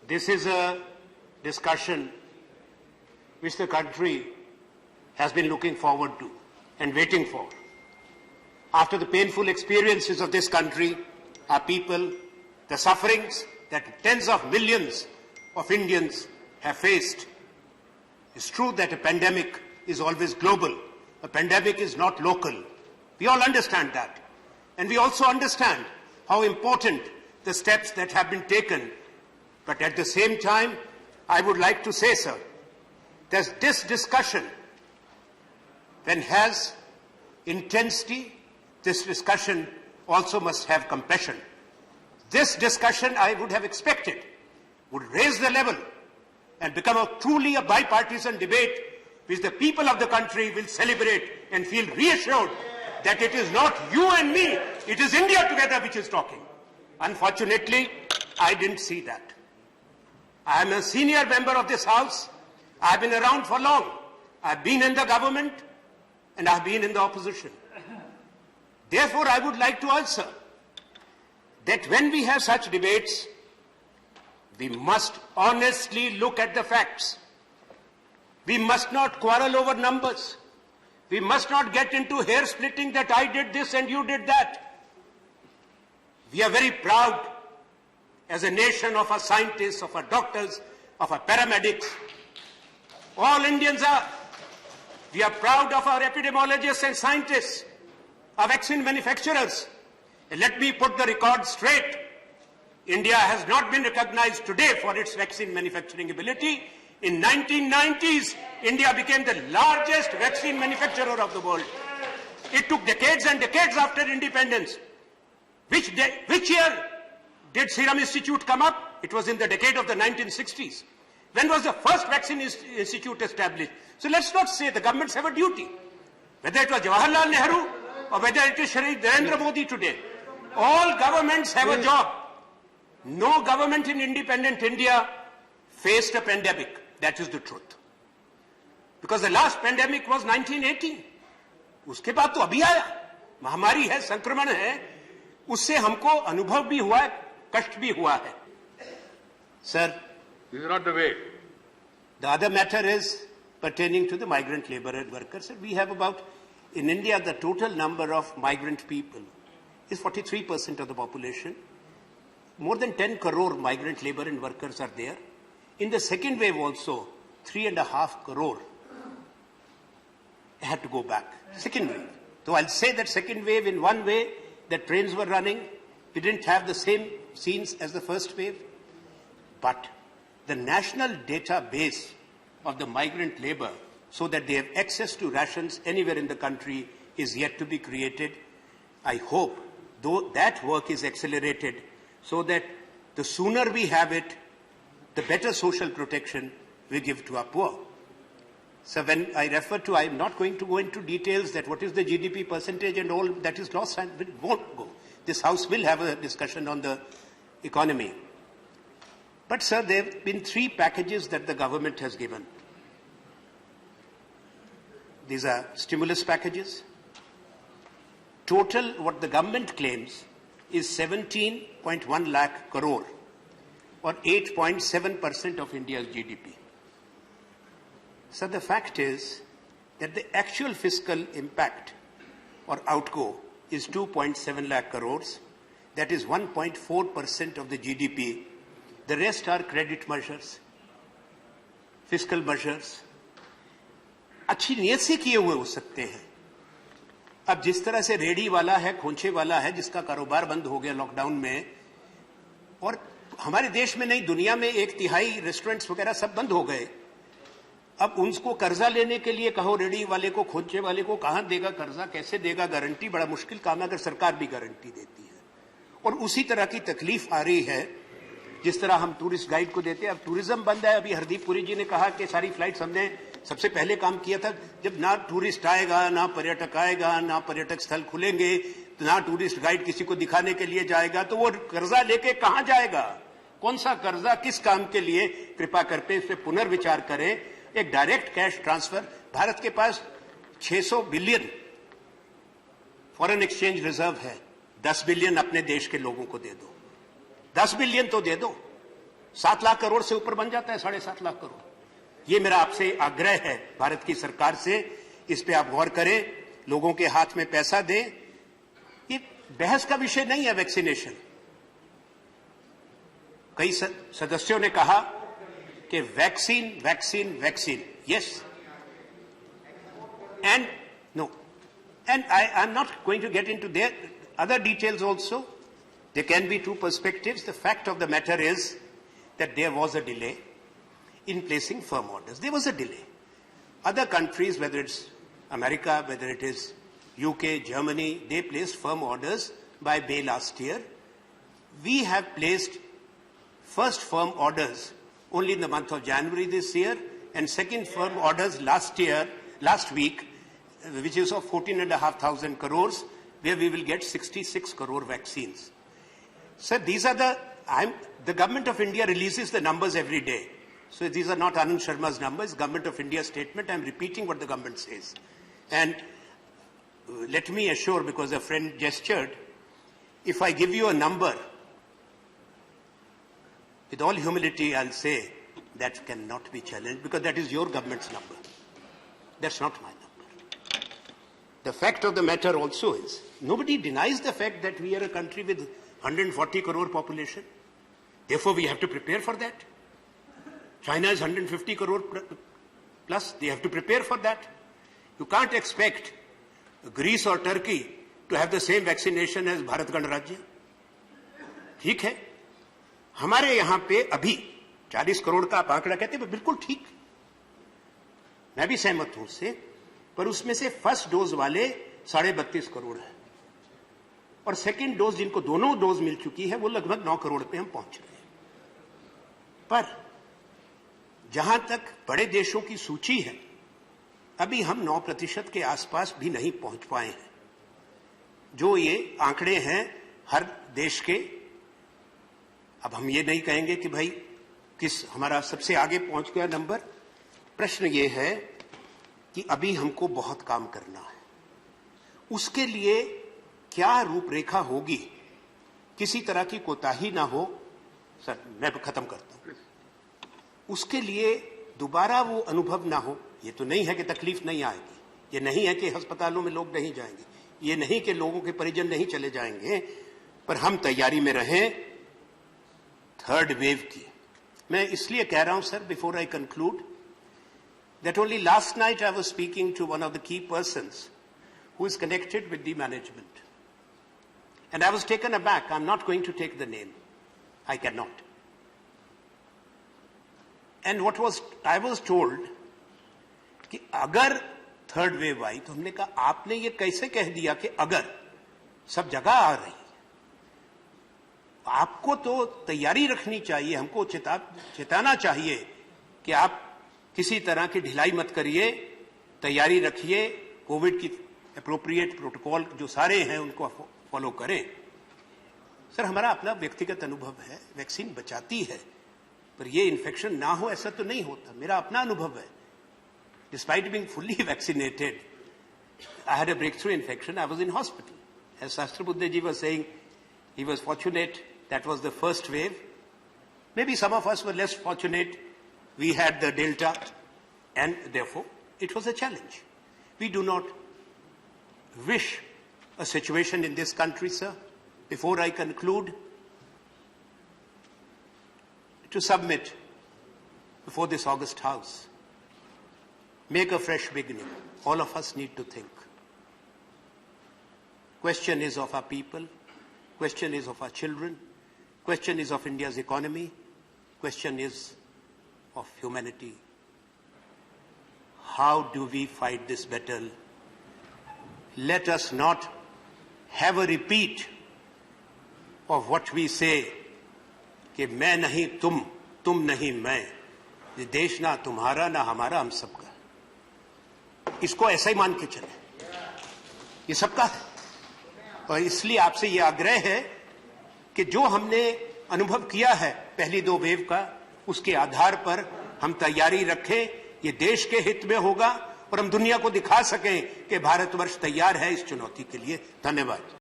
This is a discussion which the country has been looking forward to and waiting for. After the painful experiences of this country, our people, the sufferings that tens of millions of Indians have faced, it's true that a pandemic is always global. A pandemic is not local. We all understand that. And we also understand how important the steps that have been taken. But at the same time, I would like to say, sir, that this discussion, when has intensity, this discussion also must have compassion. This discussion, I would have expected, would raise the level and become truly a bipartisan debate which the people of the country will celebrate and feel reassured that it is not you and me, it is India together which is talking. Unfortunately, I didn't see that. I am a senior member of this House. I've been around for long. I've been in the government and I've been in the opposition. Therefore, I would like to answer that when we have such debates, we must honestly look at the facts. We must not quarrel over numbers. We must not get into hair splitting that I did this and you did that. We are very proud as a nation of our scientists, of our doctors, of our paramedics. All Indians are. We are proud of our epidemiologists and scientists, our vaccine manufacturers. And let me put the record straight. India has not been recognized today for its vaccine manufacturing ability. In 1990s, India became the largest vaccine manufacturer of the world. It took decades and decades after independence. Which year did Serum Institute come up? It was in the decade of the 1960s. When was the first vaccine institute established? So let's not say the governments have a duty. Whether it was Jawaharlal Nehru or whether it is Shri Narendra Modi today, all governments have a job. No government in independent India faced a pandemic. That is the truth. Because the last pandemic was 1918. उसके बाद तो अभी आया. महामारी है, संक्रमण है. उससे हमको अनुभव भी हुआ है, कष्ट भी हुआ है. Sir, this is not the way. The other matter is pertaining to the migrant labor workers. We have about, in India, the total number of migrant people is 43% of the population. More than 10 crore migrant labor and workers are there. In the second wave also, 3.5 crore had to go back. Second wave. So I'll say that second wave, in one way, the trains were running. We didn't have the same scenes as the first wave. But the national database of the migrant labor, so that they have access to rations anywhere in the country, is yet to be created. I hope, though that work is accelerated, so that the sooner we have it, the better social protection we give to our poor. So when I refer to, I'm not going to go into details that what is the GDP percentage and all that is lost, and it won't go. This House will have a discussion on the economy. But sir, there have been 3 packages that the government has given. These are stimulus packages. Total, what the government claims, is 17.1 lakh crore, or 8.7% of India's GDP. So the fact is that the actual fiscal impact or outgo is 2.7 lakh crores. That is 1.4% of the GDP. The rest are credit measures, fiscal measures. अच्छी नीयत से किए हुए हो सकते हैं. अब जिस तरह से रेडी वाला है, खोंचे वाला है, जिसका कारोबार बंद हो गया लॉकडाउन में, और हमारे देश में नहीं, दुनिया में 1/3 रेस्टोरेंट्स वगैरह सब बंद हो गए. अब उनको कर्जा लेने के लिए कहो, रेडी वाले को, खोंचे वाले को, कहां देगा कर्जा, कैसे देगा, गारंटी बड़ा मुश्किल काम है अगर सरकार भी गारंटी देती है. और उसी तरह की तकलीफ आ रही है जिस तरह हम टूरिस्ट गाइड को देते हैं. अब टूरिज्म बंद है. अभी हरदीप पुरी जी ने कहा कि सारी फ्लाइट्स हमने सबसे पहले काम किया था. जब ना टूरिस्ट आएगा, ना पर्यटक आएगा, ना पर्यटक स्थल खुलेंगे, ना टूरिस्ट गाइड किसी को दिखाने के लिए जाएगा, तो वो कर्जा लेके कहां जाएगा? कौन सा कर्जा किस काम के लिए? कृपा करके इस पे पुनर्विचार करें. एक डायरेक्ट कैश ट्रांसफर. भारत के पास 600 बिलियन फॉरेन एक्सचेंज रिजर्व है. 10 बिलियन अपने देश के लोगों को दे दो. 10 बिलियन तो दे दो. 7 लाख करोड़ से ऊपर बन जाता है, 7.5 लाख करोड़। ये मेरा आपसे आग्रह है भारत की सरकार से, इस पे आप गौर करें, लोगों के हाथ में पैसा दें। ये बहस का विषय नहीं है वैक्सीनेशन। कई सदस्यों ने कहा कि vaccine vaccine vaccine, yes and no, and I'm not going to get into their other details also. There can be two perspectives. The fact of the matter is that there was a delay in placing firm orders. There was a delay. Other countries, whether it's America, whether it is UK, Germany, they placed firm orders by May last year. We have placed first firm orders only in the month of January this year, and second firm orders last week, which is of 14,500 crores, where we will get 66 crore vaccines. Sir, these are the government of India releases the numbers every day. So these are not Anand Sharma's numbers, government of India statement. I'm repeating what the government says. And let me assure, because a friend gestured, if I give you a number, with all humility, I'll say that cannot be challenged, because that is your government's number. That's not my number. The fact of the matter also is, nobody denies the fact that we are a country with 140 crore population. Therefore, we have to prepare for that. China is 150 crore plus. They have to prepare for that. You can't expect Greece or Turkey to have the same vaccination as Bharat Ganrajya. ठीक है, हमारे यहाँ पे अभी 40 करोड़ का आप आंकड़ा कहते हैं, बिल्कुल ठीक, मैं भी सहमत हूं उससे, पर उसमें से फर्स्ट डोज वाले 32.5 करोड़ है, और सेकंड डोज जिनको दोनों डोज मिल चुकी है वो लगभग 9 करोड़ पे हम पहुंच रहे हैं। पर जहां तक बड़े देशों की सूची है, अभी हम 9% के आसपास भी नहीं पहुंच पाए हैं। जो ये आंकड़े हैं हर देश के, अब हम ये नहीं कहेंगे कि भाई किस हमारा सबसे आगे पहुंच गया नंबर। प्रश्न ये है कि अभी हमको बहुत काम करना है, उसके लिए क्या रूपरेखा होगी, किसी तरह की कोताही ना हो। सर मैं खत्म करता हूं। उसके लिए दोबारा वो अनुभव ना हो। ये तो नहीं है कि तकलीफ नहीं आएगी, ये नहीं है कि अस्पतालों में लोग नहीं जाएंगे, ये नहीं कि लोगों के परिजन नहीं चले जाएंगे, पर हम तैयारी में रहें थर्ड वेव की। मैं इसलिए कह रहा हूं sir, before I conclude, that only last night I was speaking to one of the key persons who is connected with the management. And I was taken aback. I'm not going to take the name. I cannot. And I was told कि अगर third wave आई, तो हमने कहा आपने ये कैसे कह दिया कि अगर सब जगह आ रही है? आपको तो तैयारी रखनी चाहिए, हमको चेताना चाहिए कि आप किसी तरह की ढिलाई मत करिए, तैयारी रखिए, कोविड की एप्रोप्रिएट प्रोटोकॉल जो सारे हैं उनको फॉलो करें। सर हमारा अपना व्यक्तिगत अनुभव है, वैक्सीन बचाती है, पर ये इन्फेक्शन ना हो ऐसा तो नहीं होता। मेरा अपना अनुभव है, despite being fully vaccinated, I had a breakthrough infection, I was in hospital. As Sahasrabudhe ji was saying, he was fortunate, that was the first wave. Maybe some of us were less fortunate. We had the Delta, and therefore it was a challenge. We do not wish a situation in this country, sir, before I conclude, to submit before this August House. Make a fresh beginning. All of us need to think. Question is of our people. Question is of our children. Question is of India's economy. Question is of humanity. How do we fight this battle? Let us not have a repeat of what we say कि मैं नहीं तुम, तुम नहीं मैं, ये देश ना तुम्हारा ना हमारा, हम सबका। इसको ऐसा ही मान के चले, ये सबका है। और इसलिए आपसे ये आग्रह है कि जो हमने अनुभव किया है पहली 2 वेव का, उसके आधार पर हम तैयारी रखें। ये देश के हित में होगा और हम दुनिया को दिखा सकें कि भारतवर्ष तैयार है इस चुनौती के लिए। धन्यवाद।